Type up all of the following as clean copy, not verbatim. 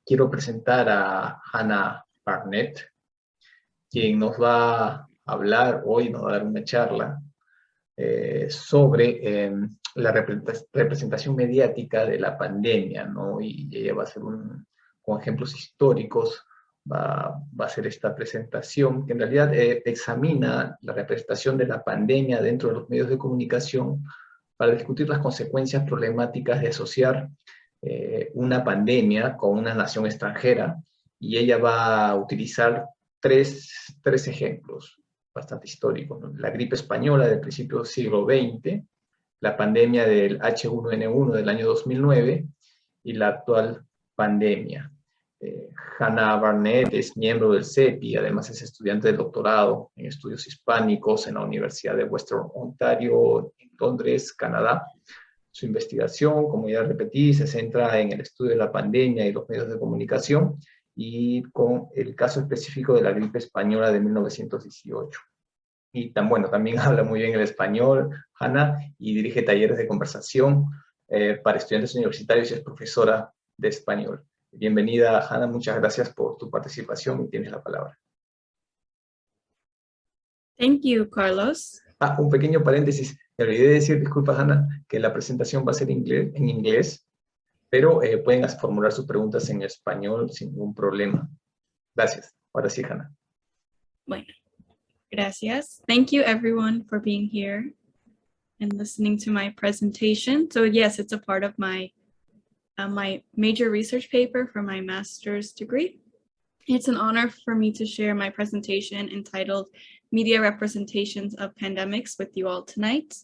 quiero presentar a Hanna Barnett, quien nos va a hablar hoy, nos va a dar una charla sobre la representación mediática de la pandemia, ¿no? Y ella va a hacer con ejemplos históricos, va a hacer esta presentación que en realidad examina la representación de la pandemia dentro de los medios de comunicación para discutir las consecuencias problemáticas de asociar una pandemia con una nación extranjera, y ella va a utilizar tres ejemplos bastante históricos, ¿no? La gripe española del principio del siglo XX, la pandemia del H1N1 del año 2009 y la actual pandemia. Hanna Barnett es miembro del CEPI, además es estudiante de doctorado en estudios hispánicos en la Universidad de Western Ontario, en Londres, Canadá. Su investigación, como ya repetí, se centra en el estudio de la pandemia y los medios de comunicación, y con el caso específico de la gripe española de 1918. Y también habla muy bien el español, Hanna, y dirige talleres de conversación para estudiantes universitarios y es profesora de español. Bienvenida, Hanna, muchas gracias por tu participación y tienes la palabra. Thank you, Carlos. Un pequeño paréntesis. Me olvidé de decir, disculpa, Hanna, que la presentación va a ser en inglés, pero pueden formular sus preguntas en español sin ningún problema. Gracias. Ahora sí, Hanna. Bueno, gracias. Thank you, everyone, for being here and listening to my presentation. So yes, it's a part of my major research paper for my master's degree. It's an honor for me to share my presentation entitled Media Representations of Pandemics with you all tonight.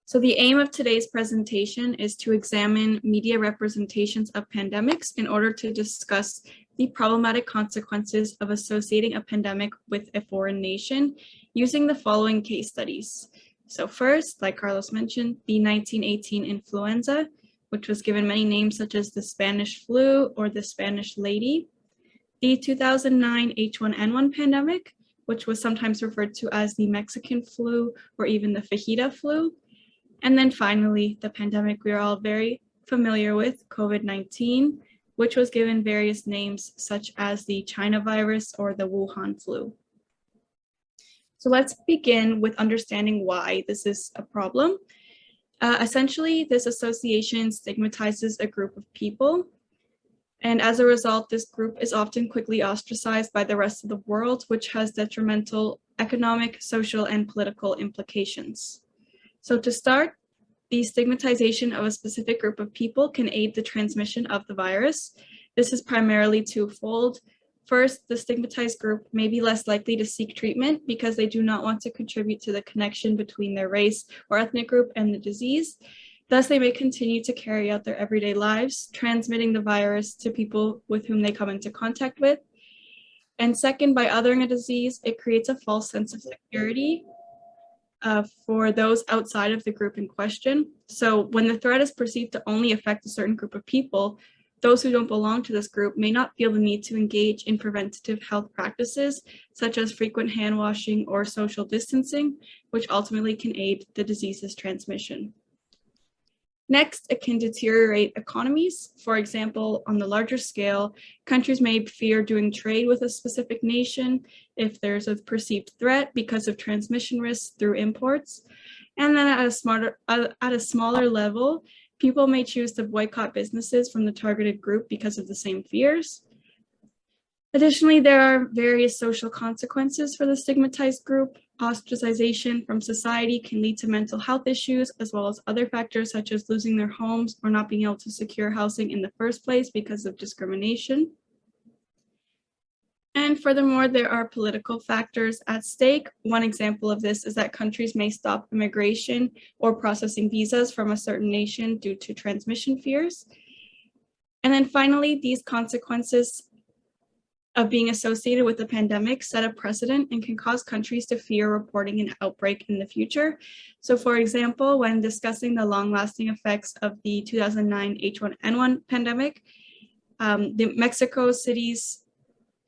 So the aim of today's presentation is to examine media representations of pandemics in order to discuss the problematic consequences of associating a pandemic with a foreign nation using the following case studies. So first, like Carlos mentioned, the 1918 influenza, which was given many names such as the Spanish flu or the Spanish lady, the 2009 H1N1 pandemic, which was sometimes referred to as the Mexican flu or even the fajita flu, and then finally, the pandemic we are all very familiar with, COVID-19, which was given various names such as the China virus or the Wuhan flu. So let's begin with understanding why this is a problem. Essentially, this association stigmatizes a group of people, and as a result, this group is often quickly ostracized by the rest of the world, which has detrimental economic, social, and political implications. So to start, the stigmatization of a specific group of people can aid the transmission of the virus. This is primarily twofold. First, the stigmatized group may be less likely to seek treatment because they do not want to contribute to the connection between their race or ethnic group and the disease. Thus, they may continue to carry out their everyday lives, transmitting the virus to people with whom they come into contact with. And second, by othering a disease, it creates a false sense of security for those outside of the group in question. So when the threat is perceived to only affect a certain group of people, those who don't belong to this group may not feel the need to engage in preventative health practices, such as frequent hand washing or social distancing, which ultimately can aid the disease's transmission. Next, it can deteriorate economies. For example, on the larger scale, countries may fear doing trade with a specific nation if there's a perceived threat because of transmission risks through imports. And then at a smaller level, people may choose to boycott businesses from the targeted group because of the same fears. Additionally, there are various social consequences for the stigmatized group. Ostracization from society can lead to mental health issues, as well as other factors such as losing their homes or not being able to secure housing in the first place because of discrimination. And furthermore, there are political factors at stake. One example of this is that countries may stop immigration or processing visas from a certain nation due to transmission fears. And then finally, these consequences of being associated with the pandemic set a precedent and can cause countries to fear reporting an outbreak in the future. So for example, when discussing the long-lasting effects of the 2009 H1N1 pandemic, the Mexico City's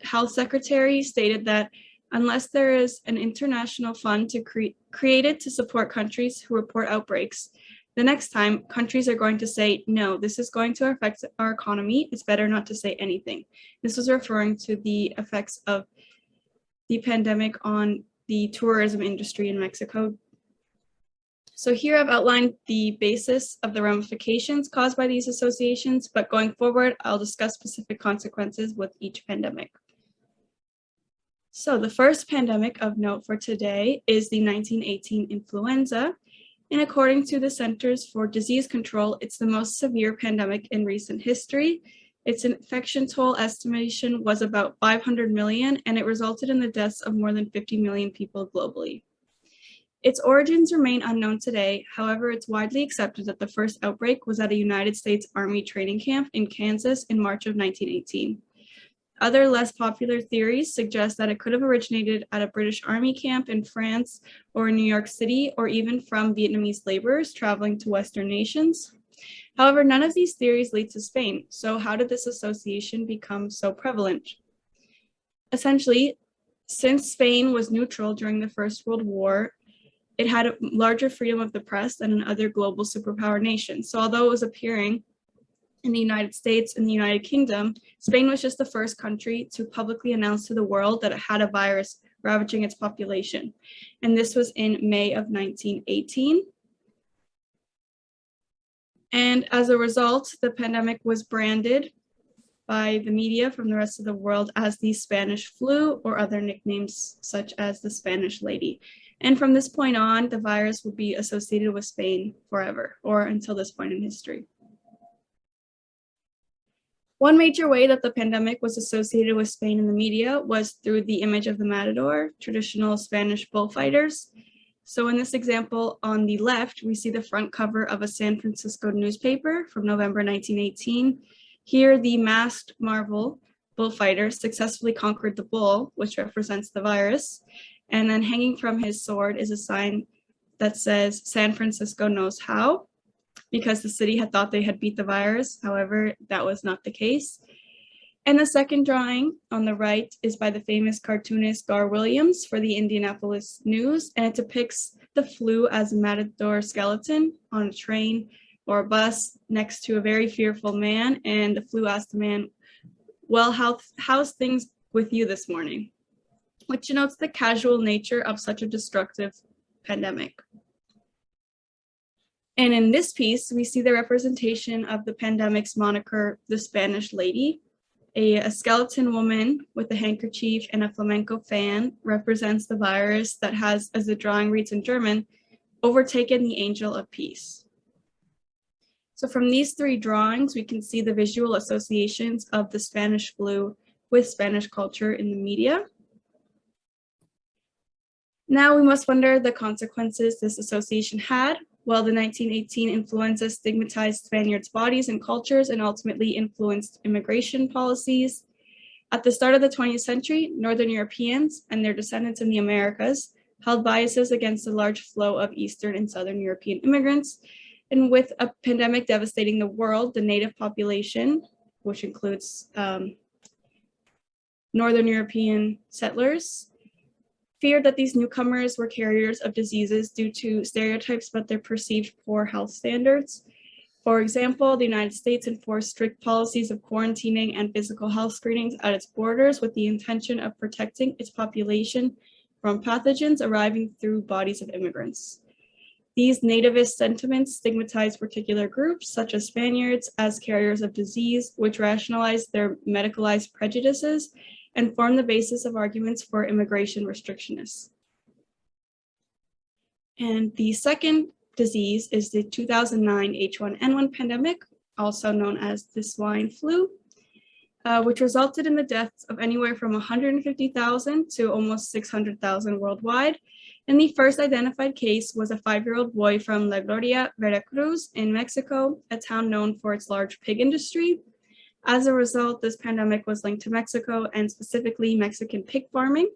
health secretary stated that unless there is an international fund created to support countries who report outbreaks, the next time countries are going to say, no, this is going to affect our economy, it's better not to say anything. This was referring to the effects of the pandemic on the tourism industry in Mexico. So here I've outlined the basis of the ramifications caused by these associations, but going forward, I'll discuss specific consequences with each pandemic. So the first pandemic of note for today is the 1918 influenza. And according to the Centers for Disease Control, it's the most severe pandemic in recent history. Its infection toll estimation was about 500 million, and it resulted in the deaths of more than 50 million people globally. Its origins remain unknown today. However, it's widely accepted that the first outbreak was at a United States Army training camp in Kansas in March of 1918. Other less popular theories suggest that it could have originated at a British Army camp in France or in New York City, or even from Vietnamese laborers traveling to Western nations. However, none of these theories lead to Spain. So how did this association become so prevalent? Essentially, since Spain was neutral during the First World War, it had a larger freedom of the press than in other global superpower nations. So although it was appearing in the United States and the United Kingdom, Spain was just the first country to publicly announce to the world that it had a virus ravaging its population. And this was in May of 1918. And as a result, the pandemic was branded by the media from the rest of the world as the Spanish flu, or other nicknames such as the Spanish lady. And from this point on, the virus would be associated with Spain forever, or until this point in history. One major way that the pandemic was associated with Spain in the media was through the image of the matador, traditional Spanish bullfighters. So in this example on the left, we see the front cover of a San Francisco newspaper from November 1918. Here, the masked marvel bullfighter successfully conquered the bull, which represents the virus. And then hanging from his sword is a sign that says, San Francisco knows how, because the city had thought they had beat the virus. However, that was not the case. And the second drawing on the right is by the famous cartoonist Gar Williams for the Indianapolis News, and it depicts the flu as a matador skeleton on a train or a bus next to a very fearful man, and the flu asked the man, well, how's things with you this morning? Which denotes the casual nature of such a destructive pandemic. And in this piece, we see the representation of the pandemic's moniker, the Spanish lady. A skeleton woman with a handkerchief and a flamenco fan represents the virus that has, as the drawing reads in German, overtaken the angel of peace. So from these three drawings, we can see the visual associations of the Spanish flu with Spanish culture in the media. Now we must wonder the consequences this association had. Well, the 1918 influenza stigmatized Spaniards' bodies and cultures and ultimately influenced immigration policies. At the start of the 20th century, Northern Europeans and their descendants in the Americas held biases against the large flow of Eastern and Southern European immigrants. And with a pandemic devastating the world, the native population, which includes Northern European settlers, feared that these newcomers were carriers of diseases due to stereotypes about their perceived poor health standards. For example, the United States enforced strict policies of quarantining and physical health screenings at its borders with the intention of protecting its population from pathogens arriving through bodies of immigrants. These nativist sentiments stigmatized particular groups, such as Spaniards, as carriers of disease, which rationalized their medicalized prejudices and form the basis of arguments for immigration restrictionists. And the second disease is the 2009 H1N1 pandemic, also known as the swine flu, which resulted in the deaths of anywhere from 150,000 to almost 600,000 worldwide. And the first identified case was a 5-year-old boy from La Gloria, Veracruz in Mexico, a town known for its large pig industry. As a result, this pandemic was linked to Mexico and specifically Mexican pig farming.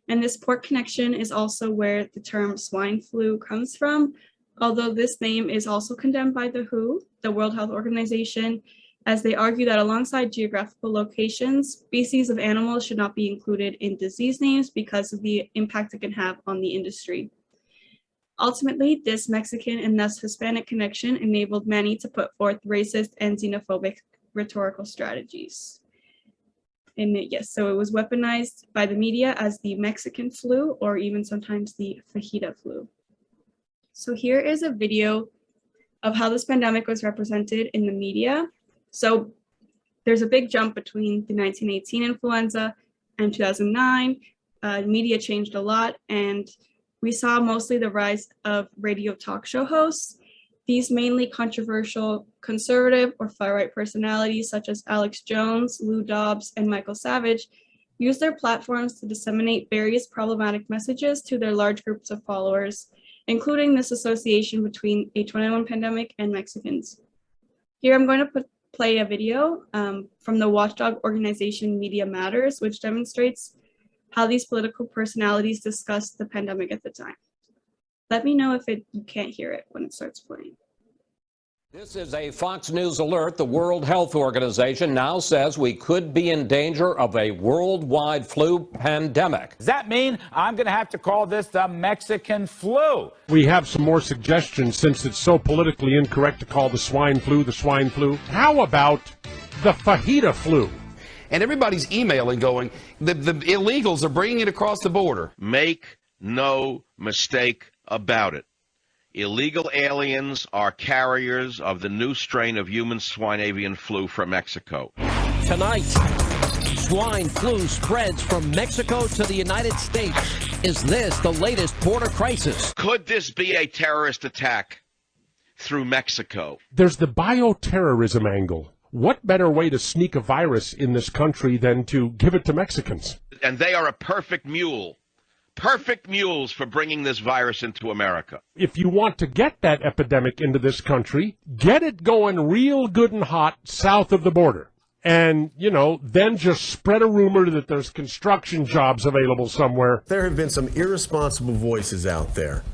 And this pork connection is also where the term swine flu comes from, although this name is also condemned by the WHO, the World Health Organization, as they argue that alongside geographical locations, species of animals should not be included in disease names because of the impact it can have on the industry. Ultimately, this Mexican and thus Hispanic connection enabled many to put forth racist and xenophobic rhetorical strategies. And yes, so it was weaponized by the media as the Mexican flu, or even sometimes the fajita flu. So here is a video of how this pandemic was represented in the media. So there's a big jump between the 1918 influenza and 2009. Media changed a lot, and we saw mostly the rise of radio talk show hosts. These mainly controversial conservative or far-right personalities such as Alex Jones, Lou Dobbs, and Michael Savage use their platforms to disseminate various problematic messages to their large groups of followers, including this association between H1N1 pandemic and Mexicans. Here I'm going to play a video from the watchdog organization Media Matters, which demonstrates how these political personalities discussed the pandemic at the time. Let me know if you can't hear it when it starts playing. This is a Fox News alert. The World Health Organization now says we could be in danger of a worldwide flu pandemic. Does that mean I'm going to have to call this the Mexican flu? We have some more suggestions since it's so politically incorrect to call the swine flu the swine flu. How about the fajita flu? And everybody's emailing going, the illegals are bringing it across the border. Make no mistake about it. Illegal aliens are carriers of the new strain of human swine avian flu from Mexico. Tonight, swine flu spreads from Mexico to the United States. Is this the latest border crisis? Could this be a terrorist attack through Mexico? There's the bioterrorism angle. What better way to sneak a virus in this country than to give it to Mexicans? And they are a perfect mule. Perfect mules for bringing this virus into America. If you want to get that epidemic into this country, get it going real good and hot south of the border. And, then just spread a rumor that there's construction jobs available somewhere. There have been some irresponsible voices out there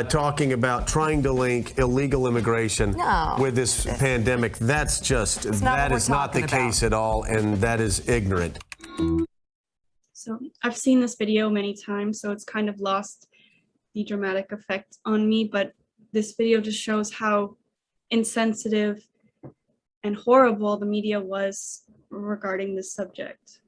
talking about trying to link illegal immigration with this pandemic. That is not the case at all, and that is ignorant. So I've seen this video many times, so it's kind of lost the dramatic effect on me, but this video just shows how insensitive and horrible the media was regarding this subject.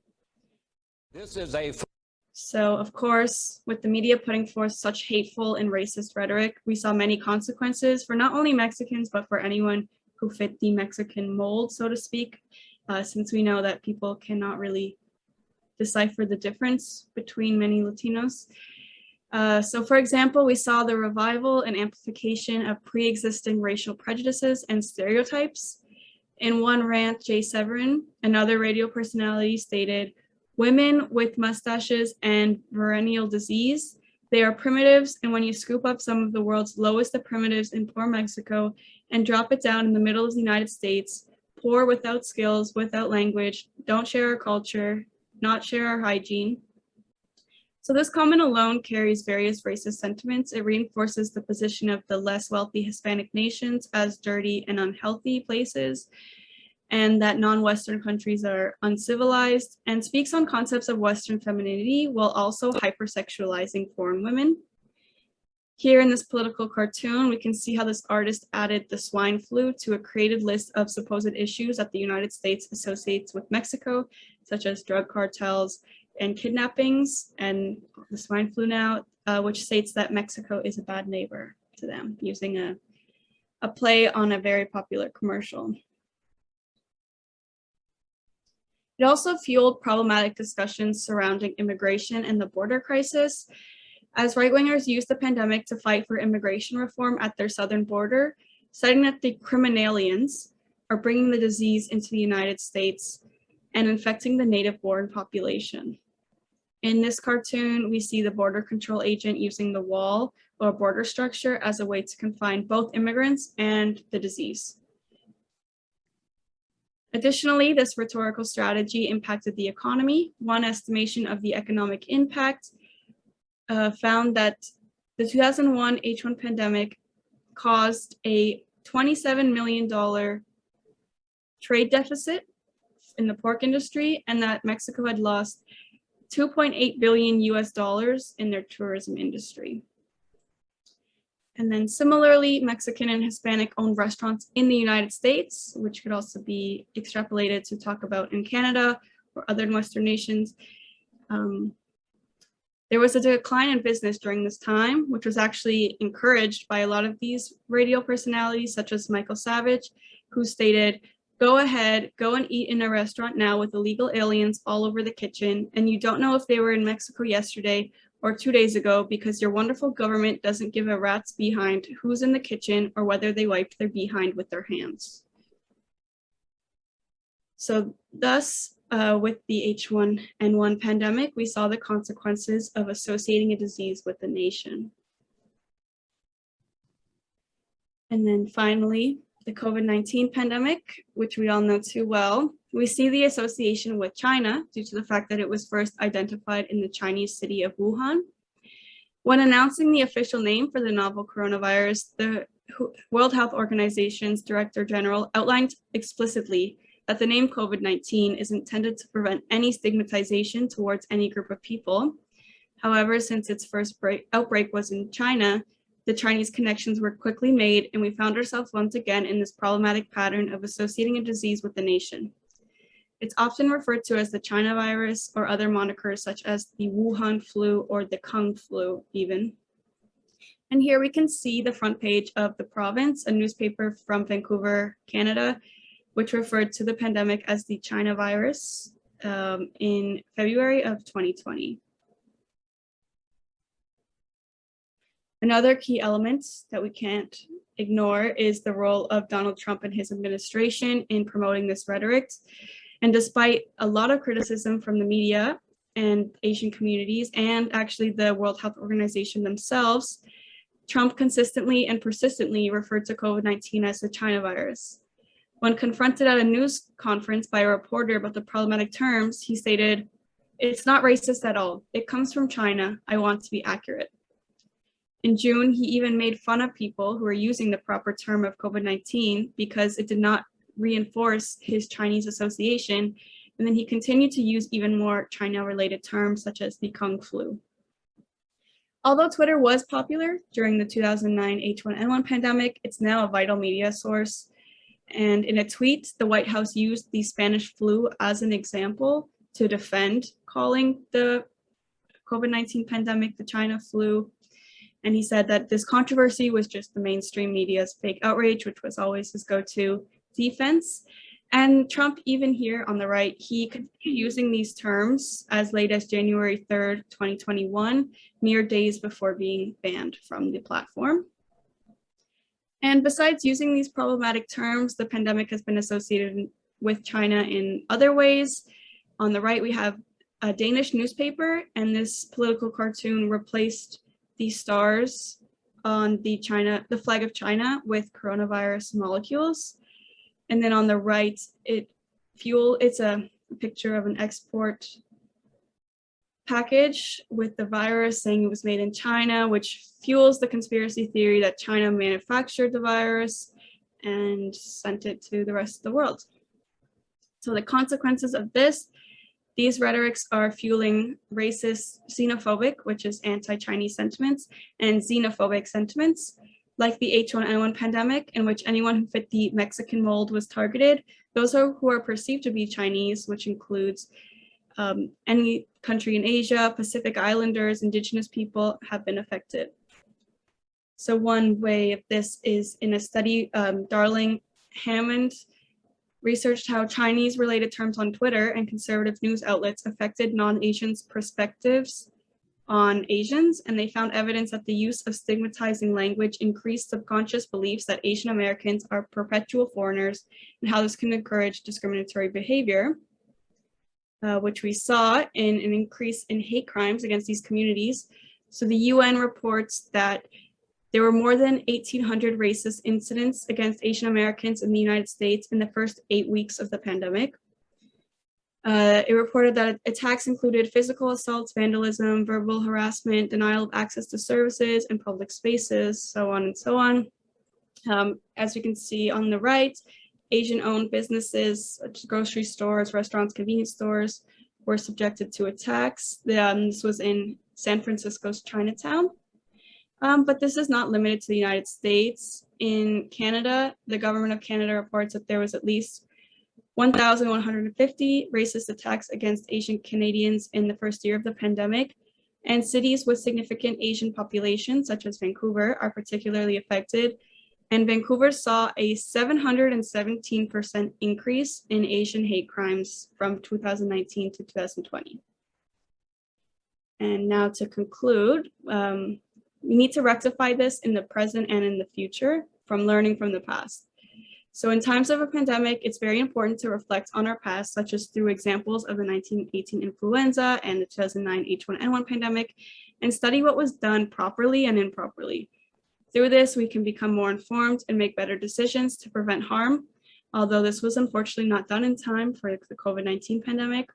So, of course, with the media putting forth such hateful and racist rhetoric, we saw many consequences for not only Mexicans, but for anyone who fit the Mexican mold, so to speak, since we know that people cannot really decipher the difference between many Latinos. So, for example, we saw the revival and amplification of pre-existing racial prejudices and stereotypes. In one rant, Jay Severin, another radio personality, stated, "Women with mustaches and venereal disease, they are primitives, and when you scoop up some of the world's lowest of primitives in poor Mexico and drop it down in the middle of the United States, poor without skills, without language, don't share our culture, not share our hygiene." So this comment alone carries various racist sentiments. It reinforces the position of the less wealthy Hispanic nations as dirty and unhealthy places, and that non-Western countries are uncivilized, and speaks on concepts of Western femininity while also hypersexualizing foreign women. Here in this political cartoon, we can see how this artist added the swine flu to a created list of supposed issues that the United States associates with Mexico, such as drug cartels and kidnappings, and the swine flu now, which states that Mexico is a bad neighbor to them, using a play on a very popular commercial. It also fueled problematic discussions surrounding immigration and the border crisis, as right-wingers used the pandemic to fight for immigration reform at their southern border, citing that the criminalians are bringing the disease into the United States and infecting the native-born population. In this cartoon, we see the border control agent using the wall or border structure as a way to confine both immigrants and the disease. Additionally, this rhetorical strategy impacted the economy. One estimation of the economic impact found that the 2001 H1 pandemic caused a $27 million trade deficit in the pork industry, and that Mexico had lost $2.8 billion US in their tourism industry. And then similarly, Mexican and Hispanic owned restaurants in the United States, which could also be extrapolated to talk about in Canada or other Western nations. There was a decline in business during this time, which was actually encouraged by a lot of these radio personalities, such as Michael Savage, who stated, "Go ahead, go and eat in a restaurant now with illegal aliens all over the kitchen, and you don't know if they were in Mexico yesterday or 2 days ago because your wonderful government doesn't give a rat's behind who's in the kitchen or whether they wiped their behind with their hands." So thus, with the H1N1 pandemic, we saw the consequences of associating a disease with a nation. And then finally, the COVID-19 pandemic, which we all know too well, we see the association with China due to the fact that it was first identified in the Chinese city of Wuhan. When announcing the official name for the novel coronavirus, the World Health Organization's Director General outlined explicitly that the name COVID-19 is intended to prevent any stigmatization towards any group of people. However, since its first outbreak was in China, the Chinese connections were quickly made, and we found ourselves once again in this problematic pattern of associating a disease with the nation. It's often referred to as the China virus or other monikers such as the Wuhan flu or the Kung flu even. And here we can see the front page of The Province, a newspaper from Vancouver, Canada, which referred to the pandemic as the China virus in February of 2020. Another key element that we can't ignore is the role of Donald Trump and his administration in promoting this rhetoric. And despite a lot of criticism from the media and Asian communities, and actually the World Health Organization themselves, Trump consistently and persistently referred to COVID-19 as the China virus. When confronted at a news conference by a reporter about the problematic terms, he stated, "It's not racist at all. It comes from China. I want to be accurate." In June, he even made fun of people who were using the proper term of COVID-19 because it did not reinforce his Chinese association. And then he continued to use even more China-related terms such as the Kung flu. Although Twitter was popular during the 2009 H1N1 pandemic, it's now a vital media source. And in a tweet, the White House used the Spanish flu as an example to defend calling the COVID-19 pandemic the China flu. And he said that this controversy was just the mainstream media's fake outrage, which was always his go-to defense. And Trump, even here on the right, he continued using these terms as late as January 3rd, 2021, mere days before being banned from the platform. And besides using these problematic terms, the pandemic has been associated with China in other ways. On the right, we have a Danish newspaper, and this political cartoon replaced the stars on the flag of China with coronavirus molecules. And then on the right, it's a picture of an export package with the virus saying it was made in China, which fuels the conspiracy theory that China manufactured the virus and sent it to the rest of the world. So the consequences of these rhetorics are fueling racist, xenophobic, which is anti-Chinese sentiments, and xenophobic sentiments, like the H1N1 pandemic, in which anyone who fit the Mexican mold was targeted. Those who are perceived to be Chinese, which includes any country in Asia, Pacific Islanders, indigenous people, have been affected. So one way of this is in a study, Darling Hammond researched how Chinese-related terms on Twitter and conservative news outlets affected non-Asians' perspectives on Asians, and they found evidence that the use of stigmatizing language increased subconscious beliefs that Asian Americans are perpetual foreigners, and how this can encourage discriminatory behavior, which we saw in an increase in hate crimes against these communities. So the UN reports that there were more than 1,800 racist incidents against Asian Americans in the United States in the first 8 weeks of the pandemic. It reported that attacks included physical assaults, vandalism, verbal harassment, denial of access to services and public spaces, so on and so on. As you can see on the right, Asian-owned businesses, such as grocery stores, restaurants, convenience stores, were subjected to attacks. This was in San Francisco's Chinatown. But this is not limited to the United States. In Canada, the government of Canada reports that there was at least 1,150 racist attacks against Asian Canadians in the first year of the pandemic. And cities with significant Asian populations, such as Vancouver, are particularly affected. And Vancouver saw a 717% increase in Asian hate crimes from 2019 to 2020. And now to conclude, we need to rectify this in the present and in the future from learning from the past. So in times of a pandemic, it's very important to reflect on our past, such as through examples of the 1918 influenza and the 2009 H1N1 pandemic, and study what was done properly and improperly. Through this, we can become more informed and make better decisions to prevent harm, although this was unfortunately not done in time for the COVID-19 pandemic.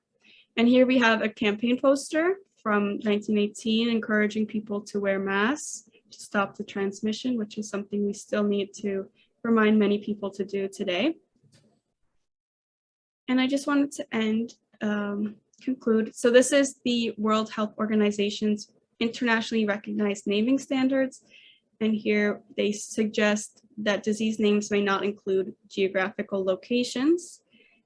And here we have a campaign poster from 1918 encouraging people to wear masks to stop the transmission, which is something we still need to remind many people to do today. And I just wanted to conclude. So this is the World Health Organization's internationally recognized naming standards. And here they suggest that disease names may not include geographical locations.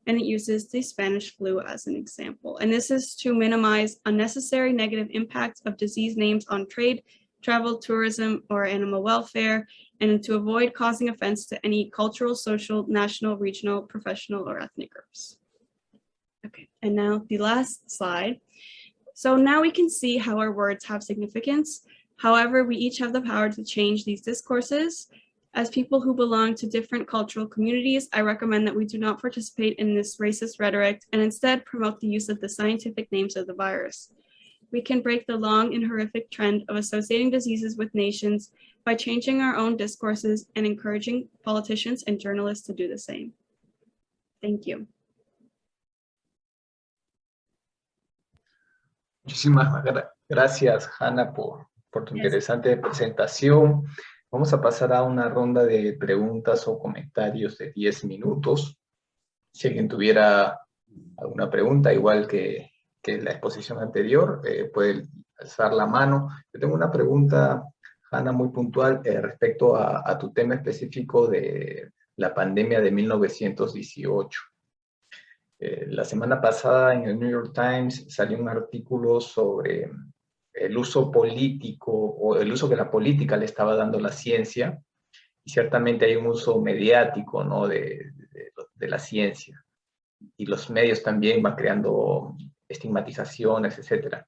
And it uses the Spanish flu as an example. And this is to minimize unnecessary negative impacts of disease names on trade, travel, tourism, or animal welfare, and to avoid causing offense to any cultural, social, national, regional, professional, or ethnic groups. Okay, and now the last slide. So now we can see how our words have significance. However, we each have the power to change these discourses. As people who belong to different cultural communities, I recommend that we do not participate in this racist rhetoric and instead promote the use of the scientific names of the virus. We can break the long and horrific trend of associating diseases with nations by changing our own discourses and encouraging politicians and journalists to do the same. Thank you. Muchísimas gracias, Hanna, por tu interesante presentación. Vamos a pasar a una ronda de preguntas o comentarios de 10 minutos. Si alguien tuviera alguna pregunta, igual que la exposición anterior, puede alzar la mano. Yo tengo una pregunta, Hanna, muy puntual respecto a tu tema específico de la pandemia de 1918. La semana pasada en el New York Times salió un artículo sobre el uso político o el uso que la política le estaba dando a la ciencia, y ciertamente hay un uso mediático, ¿no?, de la ciencia, y los medios también van creando estigmatizaciones, etc.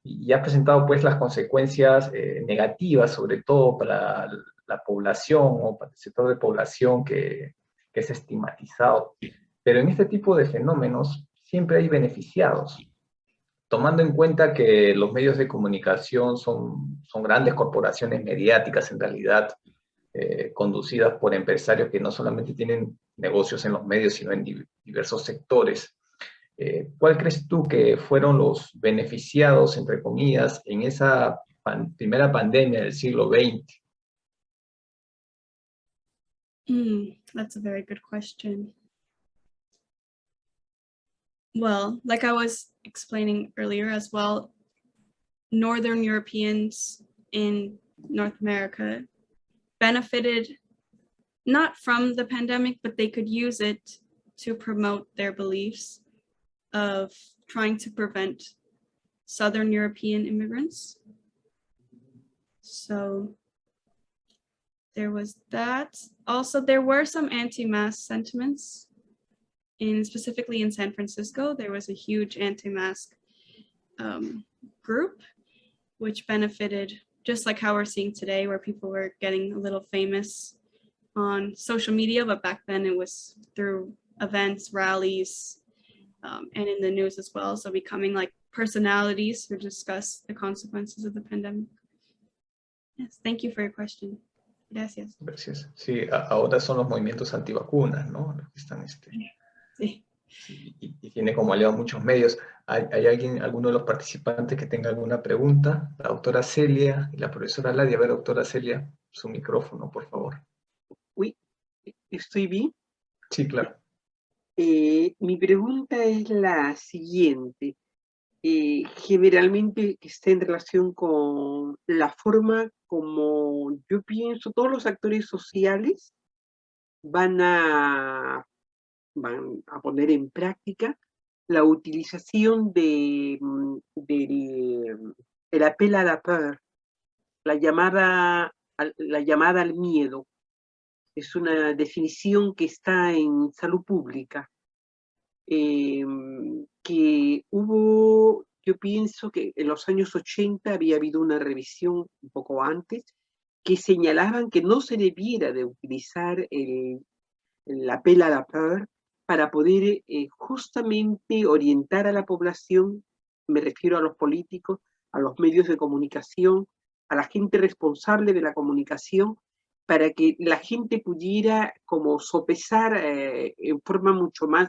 Y ha presentado pues las consecuencias negativas, sobre todo para la población o para el sector de población que es estigmatizado. Pero en este tipo de fenómenos siempre hay beneficiados, tomando en cuenta que los medios de comunicación son grandes corporaciones mediáticas en realidad, conducidas por empresarios que no solamente tienen negocios en los medios, sino en diversos sectores. ¿Cuál crees tú que fueron los beneficiados, entre comillas, en esa primera pandemia del siglo XX? That's a very good question. Well, like I was explaining earlier as well, Northern Europeans in North America benefited not from the pandemic, but they could use it to promote their beliefs of trying to prevent Southern European immigrants. So there was that. Also, there were some anti-mask sentiments. Specifically in San Francisco, there was a huge anti-mask group, which benefited, just like how we're seeing today, where people were getting a little famous on social media, but back then it was through events, rallies, and in the news as well. So becoming like personalities who discuss the consequences of the pandemic. Yes, thank you for your question. Gracias. Gracias. Sí, ahora son los movimientos antivacunas, ¿no? Los que están Sí. Y tiene como aliado muchos medios. ¿Hay alguno de los participantes que tenga alguna pregunta? La doctora Celia y la profesora Ladia. A ver, doctora Celia, su micrófono, por favor. Oui, ¿estoy bien? Sí, claro. Mi pregunta es la siguiente. generalmente está en relación con la forma como yo pienso todos los actores sociales van a poner en práctica la utilización del appel à la peur, la llamada al miedo. Es una definición que está en salud pública. Que hubo, yo pienso que en los años 80 había habido una revisión un poco antes que señalaban que no se debiera de utilizar el appel à la peur para poder justamente orientar a la población, me refiero a los políticos, a los medios de comunicación, a la gente responsable de la comunicación, para que la gente pudiera como sopesar en forma mucho más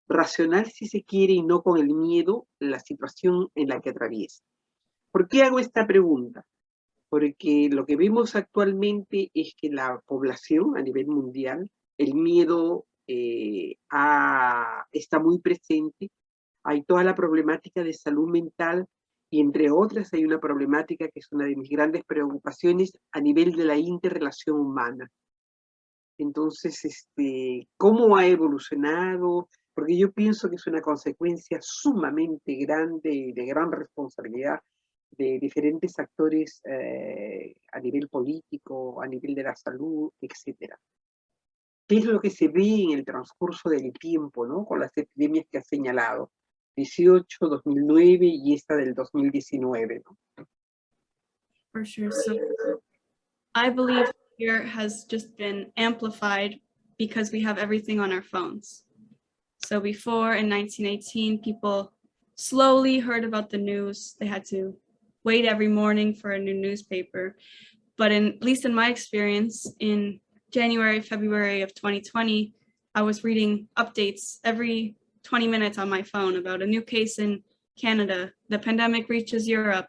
racional, si se quiere, y no con el miedo, la situación en la que atraviesa. ¿Por qué hago esta pregunta? Porque lo que vemos actualmente es que la población a nivel mundial, el miedo está muy presente, hay toda la problemática de salud mental y entre otras hay una problemática que es una de mis grandes preocupaciones a nivel de la interrelación humana. Entonces, ¿cómo ha evolucionado? Porque yo pienso que es una consecuencia sumamente grande y de gran responsabilidad de diferentes actores a nivel político, a nivel de la salud, etc. ¿Qué es lo que se ve en el transcurso del tiempo, ¿no? Con las epidemias que ha señalado? 18, 2009 y esta del 2019, ¿no? For sure. So I believe fear has just been amplified because we have everything on our phones. So before, in 1918, people slowly heard about the news. They had to wait every morning for a new newspaper. But at least in my experience, in January, February of 2020, I was reading updates every 20 minutes on my phone about a new case in Canada. The pandemic reaches Europe.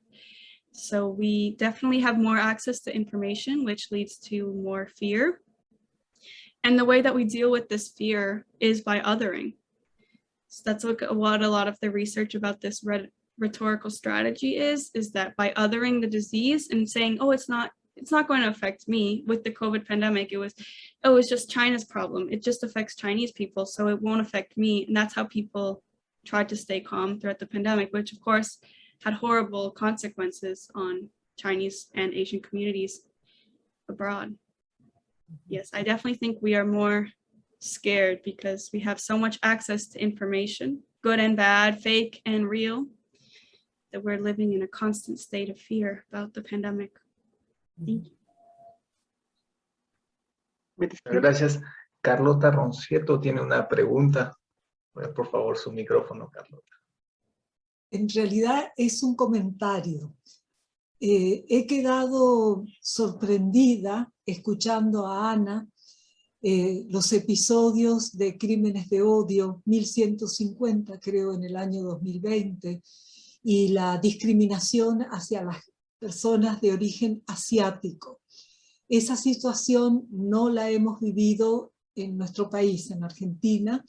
So we definitely have more access to information, which leads to more fear. And the way that we deal with this fear is by othering. So that's what a lot of the research about this rhetorical strategy is that by othering the disease and saying, oh, it's not going to affect me. With the COVID pandemic, it was, oh, it's just China's problem. It just affects Chinese people, so it won't affect me. And that's how people tried to stay calm throughout the pandemic, which of course had horrible consequences on Chinese and Asian communities abroad. Yes, I definitely think we are more scared because we have so much access to information, good and bad, fake and real, that we're living in a constant state of fear about the pandemic. Thank you. Gracias. Carlota Roncieto tiene una pregunta. Por favor, su micrófono, Carlota. En realidad es un comentario. He quedado sorprendida escuchando a Hanna los episodios de crímenes de odio, 1150 creo en el año 2020, y la discriminación hacia las personas de origen asiático. Esa situación no la hemos vivido en nuestro país, en Argentina,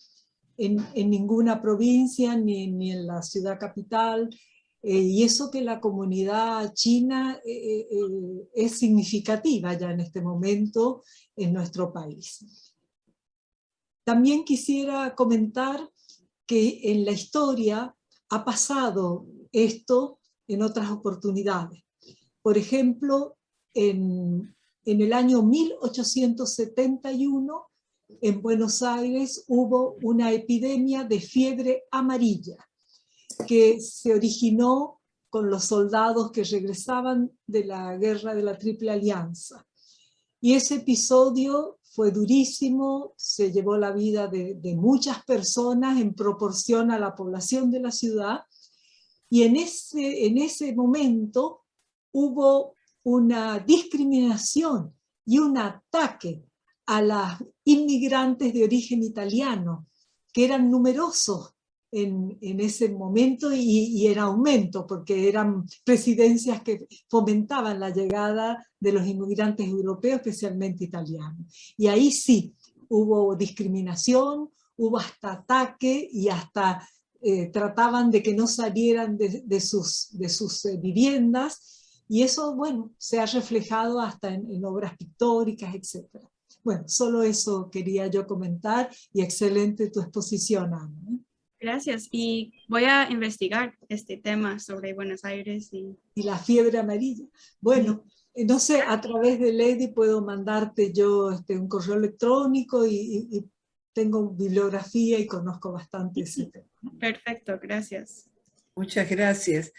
en ninguna provincia, ni en la ciudad capital, y eso que la comunidad china es significativa ya en este momento en nuestro país. También quisiera comentar que en la historia ha pasado esto en otras oportunidades. Por ejemplo, en el año 1871, en Buenos Aires hubo una epidemia de fiebre amarilla que se originó con los soldados que regresaban de la guerra de la Triple Alianza. Y ese episodio fue durísimo, se llevó la vida de muchas personas en proporción a la población de la ciudad, y en ese momento hubo una discriminación y un ataque a las inmigrantes de origen italiano, que eran numerosos en ese momento y en aumento, porque eran presidencias que fomentaban la llegada de los inmigrantes europeos, especialmente italianos. Y ahí sí hubo discriminación, hubo hasta ataque y hasta trataban de que no salieran de sus viviendas, y eso, bueno, se ha reflejado hasta en obras pictóricas, etc. Bueno, solo eso quería yo comentar, y excelente tu exposición, Ana. Gracias, y voy a investigar este tema sobre Buenos Aires. Y la fiebre amarilla. Bueno, no sé, a través de Lady puedo mandarte yo un correo electrónico y tengo bibliografía y conozco bastante ese tema. Perfecto, gracias. Muchas gracias.